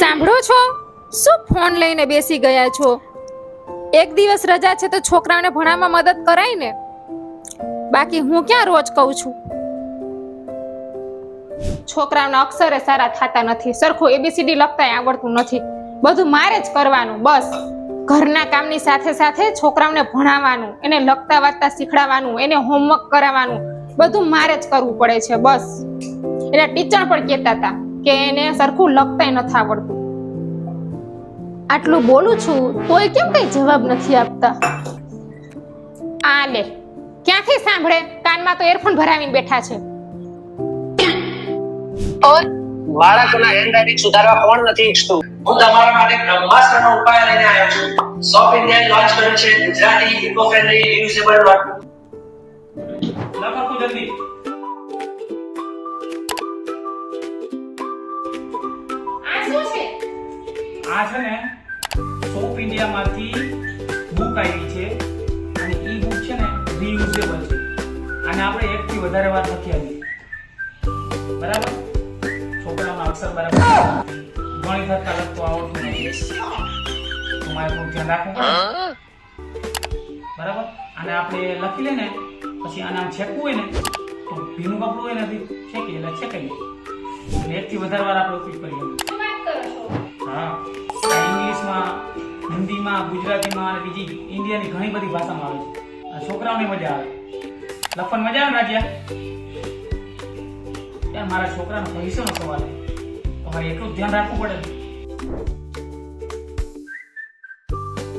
સાંભળો છો? શું ફોન લઈને બેસી ગયા છો? એક દિવસ રજા છે તો છોકરાઓને ભણવામાં મદદ કરાય ને. બાકી હું ક્યાં રોજ કહું છું. છોકરાઓના અક્ષરે સારા થતા નથી, સરખું એબીસીડી લખતાય આવડતું નથી. બધું મારે જ કરવાનું. બસ ઘરના કામની સાથે સાથે છોકરાઓને ભણાવવાનું, એને લખતા વાંચતા શીખડાવવાનું, એને હોમવર્ક કરાવવાનું, બધું મારે જ કરવું પડે છે. બસ એના ટીચર પણ કહેતા હતા કે એને સરખું લખતાય નથી આવડતું. આટલું બોલું છું તોય કેમ કઈ જવાબ નથી આપતા? આ લે, ક્યાંથી સાંભળે? કાનમાં તો એરફોન ભરાવીને બેઠા છે. બાળકોના હેન્ડરાઇટિંગ સુધારવા કોણ નથી ઈચ્છતું? હું તમારા માટે બ્રહ્માસ્ત્રનો ઉપાય લઈને આવ્યો છું. સોફ ઇન્ડિયા લોન્ચ કર્યું છે Gujarati eco friendly reusable notebook. લખો જલ્દી. આ શું છે? આ છે ને સોફ ઇન્ડિયા માંથી બુક આવી છે અને ઈ બુક છે ને રીયુઝેબલ છે અને આપણે એક થી વધારે વાર લખી આવી. બરાબર? છોકરાઓના અક્ષર બરાબર ગણિત થતા લખતો આવડતું નથી. તમારે થોડું ધ્યાન રાખવું પડે. બરાબર? અને આપણે લખી લે ને પછી આને આમ છેકવું હોય ને તો ભીનું કપડું હોય ને છેકી એટલે છેકાઈ એટલે એક થી વધારે વાર આપણે ઉપયોગ કરીએ. શું વાત કરો છો? હા, ઇંગ્લિશમાં, હિન્દીમાં, ગુજરાતીમાં અને બીજી ઇન્ડિયાની ઘણી બધી ભાષામાં આવે છે. આ છોકરાઓને મજા આવે. લખવાની મજા આવે ને રાજ્યા? યાર મારા છોકરાનો ભવિષ્યનો સવાલ છે. તમારે એટલું જ ધ્યાન રાખવું પડે.